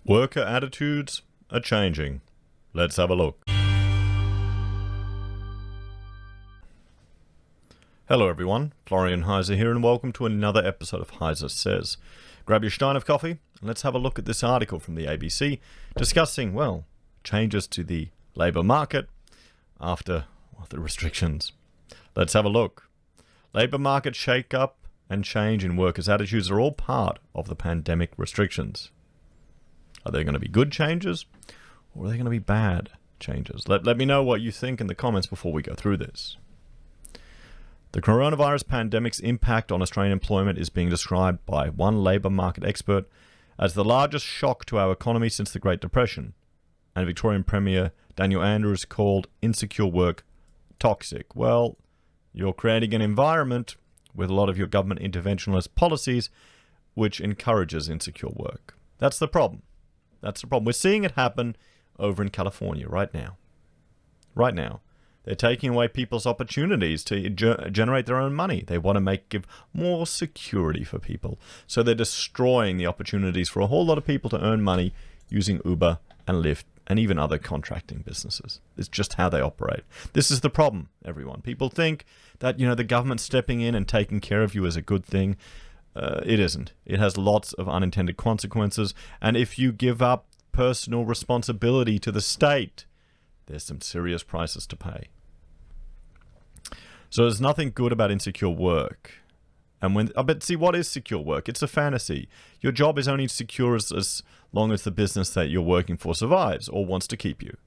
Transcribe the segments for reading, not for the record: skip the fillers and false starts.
Worker attitudes are changing. Let's have a look. Hello everyone, Florian.Heise here, and welcome to another episode of HeiseSays. Grab your stein of coffee and let's have a look at this article from the ABC discussing, well, changes to the labour market after the restrictions. Let's have a look. Labour market shake-up and change in workers' attitudes are all part of the pandemic restrictions. Are they going to be good changes or are they going to be bad changes? Let me know what you think in the comments before we go through this. The coronavirus pandemic's impact on Australian employment is being described by one labour market expert as the largest shock to our economy since the Great Depression, and Victorian Premier Daniel Andrews called insecure work toxic. Well, you're creating an environment with a lot of your government interventionist policies which encourages insecure work. That's the problem. That's the problem. We're seeing it happen over in California right now. Right now. They're taking away people's opportunities to generate their own money. They want to give more security for people. So they're destroying the opportunities for a whole lot of people to earn money using Uber and Lyft and even other contracting businesses. It's just how they operate. This is the problem, everyone. People think that, the government stepping in and taking care of you is a good thing. It isn't. It has lots of unintended consequences. And if you give up personal responsibility to the state, there's some serious prices to pay. So there's nothing good about insecure work. But see, what is secure work? It's a fantasy. Your job is only secure as long as the business that you're working for survives or wants to keep you.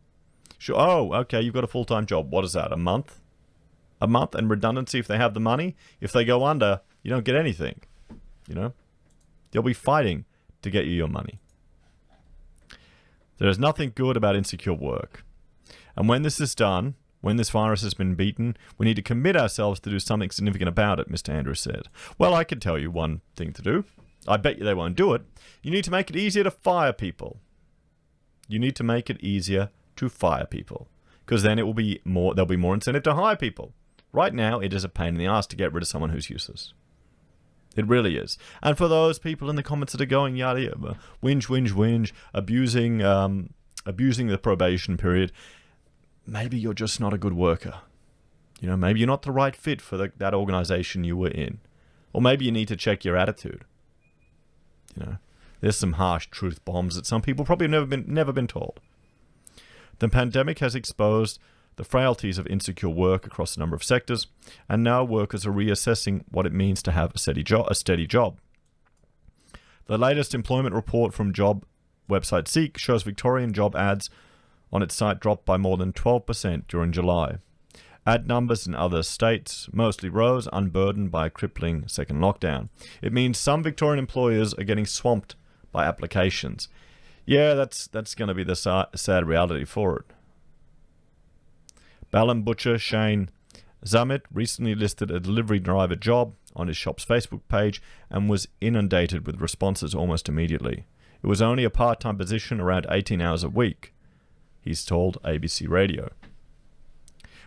Sure. Oh, okay, you've got a full-time job. What is that, a month? A month and redundancy if they have the money? If they go under, you don't get anything. They'll be fighting to get you your money. There is nothing good about insecure work. And when this is done, when this virus has been beaten, we need to commit ourselves to do something significant about it, Mr. Andrews said. Well, I can tell you one thing to do. I bet you they won't do it. You need to make it easier to fire people. You need to make it easier to fire people. Because then there'll be more incentive to hire people. Right now, it is a pain in the ass to get rid of someone who's useless. It really is. And for those people in the comments that are going, yada, whinge, abusing the probation period, maybe you're just not a good worker. Maybe you're not the right fit for that organization you were in. Or maybe you need to check your attitude. There's some harsh truth bombs that some people probably have never been told. The pandemic has exposed the frailties of insecure work across a number of sectors, and now workers are reassessing what it means to have a steady job. The latest employment report from job website Seek shows Victorian job ads on its site dropped by more than 12% during July. Ad numbers in other states mostly rose, unburdened by a crippling second lockdown. It means some Victorian employers are getting swamped by applications. Yeah, that's going to be the sad reality for it. Ballon butcher Shane Zammit recently listed a delivery driver job on his shop's Facebook page and was inundated with responses almost immediately. It was only a part-time position, around 18 hours a week, he's told ABC Radio.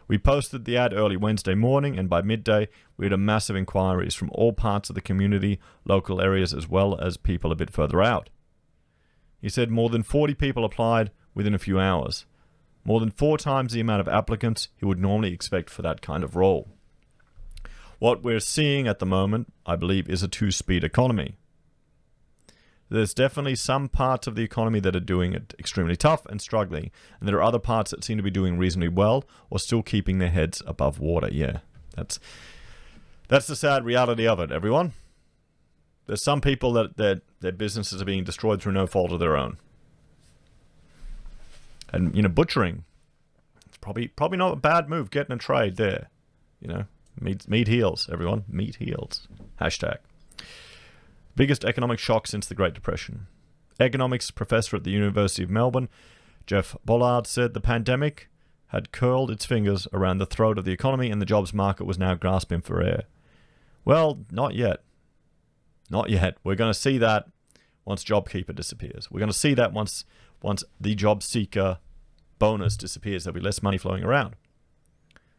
We posted the ad early Wednesday morning, and by midday, we had a massive inquiries from all parts of the community, local areas, as well as people a bit further out. He said more than 40 people applied within a few hours. More than 4 times the amount of applicants he would normally expect for that kind of role. What we're seeing at the moment, I believe, is a two-speed economy. There's definitely some parts of the economy that are doing it extremely tough and struggling, and there are other parts that seem to be doing reasonably well or still keeping their heads above water. Yeah, that's the sad reality of it, everyone. There's some people that their businesses are being destroyed through no fault of their own. And, butchering, it's probably not a bad move, getting a trade there. Meat heals, everyone. Meat heals. #. Biggest economic shock since the Great Depression. Economics professor at the University of Melbourne, Jeff Bollard, said the pandemic had curled its fingers around the throat of the economy and the jobs market was now grasping for air. Well, not yet. Not yet. We're going to see that once JobKeeper disappears. We're going to see that once the job seeker bonus disappears. There'll be less money flowing around.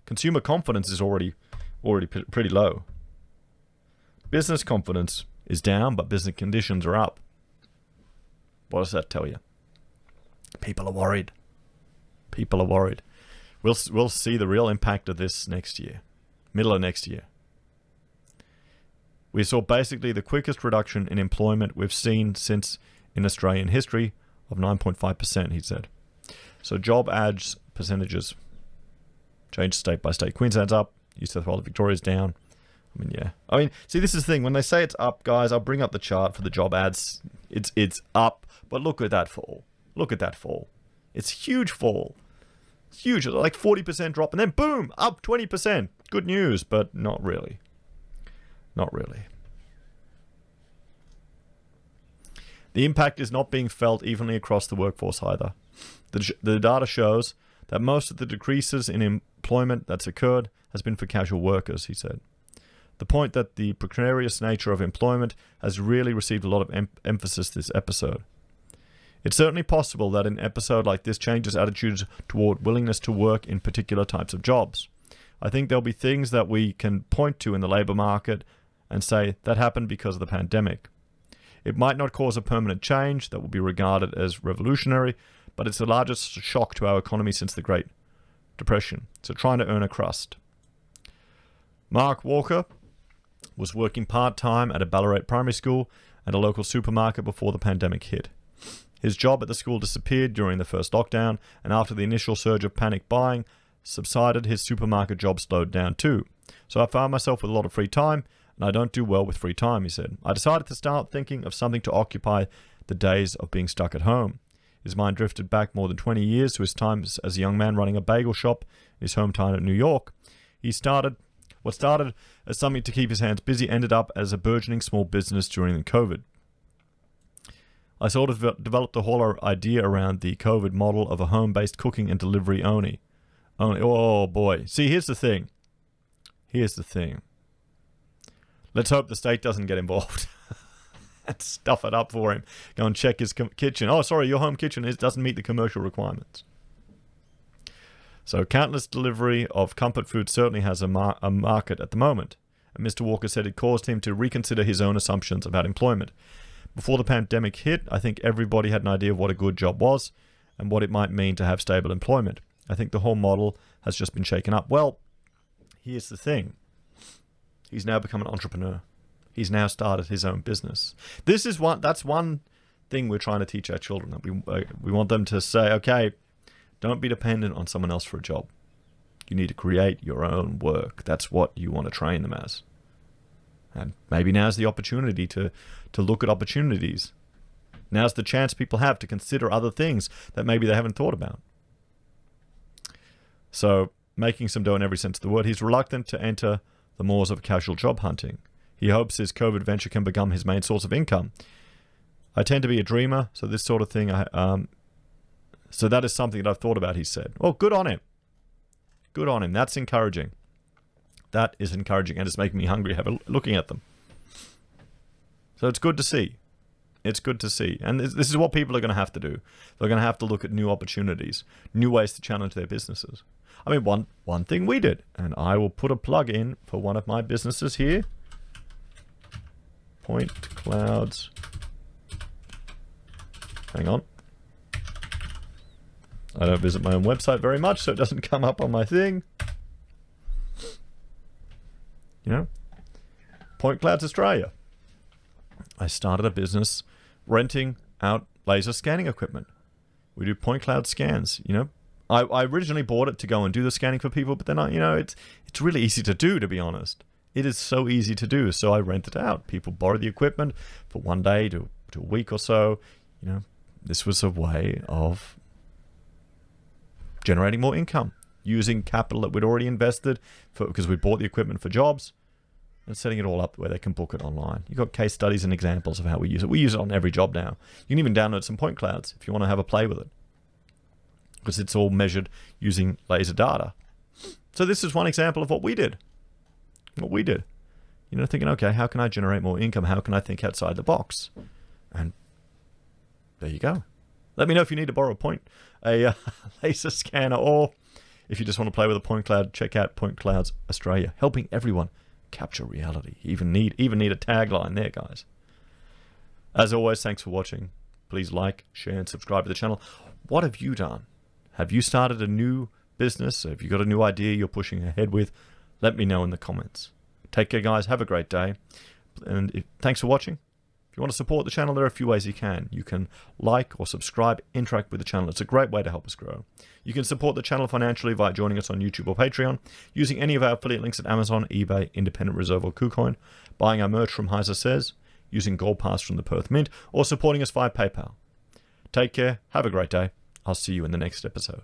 Consumer confidence is already pretty low. Business confidence is down, but business conditions are up. What does that tell you? People are worried. People are worried. We'll see the real impact of this next year. Middle of next year. We saw basically the quickest reduction in employment we've seen since in Australian history of 9.5%, he said. So job ads percentages change state by state. Queensland's up, New South Wales, Victoria's down. See, this is the thing. When they say it's up, guys, I'll bring up the chart for the job ads. It's up, but look at that fall. Look at that fall. It's a huge fall. It's huge, like 40% drop, and then boom, up 20%. Good news, but not really. Not really. The impact is not being felt evenly across the workforce either. The data shows that most of the decreases in employment that's occurred has been for casual workers, he said. The point that the precarious nature of employment has really received a lot of emphasis this episode. It's certainly possible that an episode like this changes attitudes toward willingness to work in particular types of jobs. I think there'll be things that we can point to in the labour market and say that happened because of the pandemic. It might not cause a permanent change that will be regarded as revolutionary, but it's the largest shock to our economy since the Great Depression. So trying to earn a crust. Mark Walker was working part-time at a Ballarat primary school and a local supermarket before the pandemic hit. His job at the school disappeared during the first lockdown, and after the initial surge of panic buying subsided, his supermarket job slowed down too. So I found myself with a lot of free time, and I don't do well with free time, he said. I decided to start thinking of something to occupy the days of being stuck at home. His mind drifted back more than 20 years to his time as a young man running a bagel shop in his hometown of New York. What started as something to keep his hands busy ended up as a burgeoning small business during the COVID. I sort of developed the whole idea around the COVID model of a home-based cooking and delivery only. Oh boy. See, here's the thing. Let's hope the state doesn't get involved and stuff it up for him. Go and check his kitchen. Oh, sorry, your home kitchen doesn't meet the commercial requirements. So countless delivery of comfort food certainly has a market at the moment. And Mr. Walker said it caused him to reconsider his own assumptions about employment. Before the pandemic hit, I think everybody had an idea of what a good job was and what it might mean to have stable employment. I think the whole model has just been shaken up. Well, here's the thing. He's now become an entrepreneur. He's now started his own business. That's one thing we're trying to teach our children. That we want them to say, okay, don't be dependent on someone else for a job. You need to create your own work. That's what you want to train them as. And maybe now's the opportunity to look at opportunities. Now's the chance people have to consider other things that maybe they haven't thought about. So, making some dough in every sense of the word, he's reluctant to enter the moors of casual job hunting. He hopes his COVID venture can become his main source of income. I tend to be a dreamer, so this sort of thing, so that is something that I've thought about, he said. Well, good on him. Good on him. That's encouraging. That is encouraging, and it's making me hungry looking at them. So it's good to see. It's good to see. And this is what people are going to have to do. They're going to have to look at new opportunities, new ways to challenge their businesses. I mean, one thing we did, and I will put a plug in for one of my businesses here. Point Clouds. Hang on. I don't visit my own website very much, so it doesn't come up on my thing. You know, Point Clouds Australia. I started a business renting out laser scanning equipment. We do point cloud scans, you know. I originally bought it to go and do the scanning for people, but then it's really easy to do, to be honest. It is so easy to do, so I rent it out. People borrow the equipment for one day to a week or so. You know, this was a way of generating more income, using capital that we'd already invested because we bought the equipment for jobs, and setting it all up where they can book it online. You've got case studies and examples of how we use it. We use it on every job now. You can even download some point clouds if you want to have a play with it, because it's all measured using laser data. So this is one example of what we did. You know, thinking, okay, how can I generate more income? How can I think outside the box? And there you go. Let me know if you need to borrow a laser scanner, or if you just want to play with a point cloud, check out Point Clouds Australia, helping everyone capture reality. Even need a tagline there, guys. As always, thanks for watching. please like, share, and subscribe to the channel. What have you done? Have you started a new business? Have you got a new idea you're pushing ahead with? Let me know in the comments. Take care, guys. Have a great day. And thanks for watching. If you want to support the channel, there are a few ways you can. You can like or subscribe, interact with the channel. It's a great way to help us grow. You can support the channel financially by joining us on YouTube or Patreon, using any of our affiliate links at Amazon, eBay, Independent Reserve, or Kucoin, buying our merch from HeiseSays, using Gold Pass from the Perth Mint, or supporting us via PayPal. Take care. Have a great day. I'll see you in the next episode.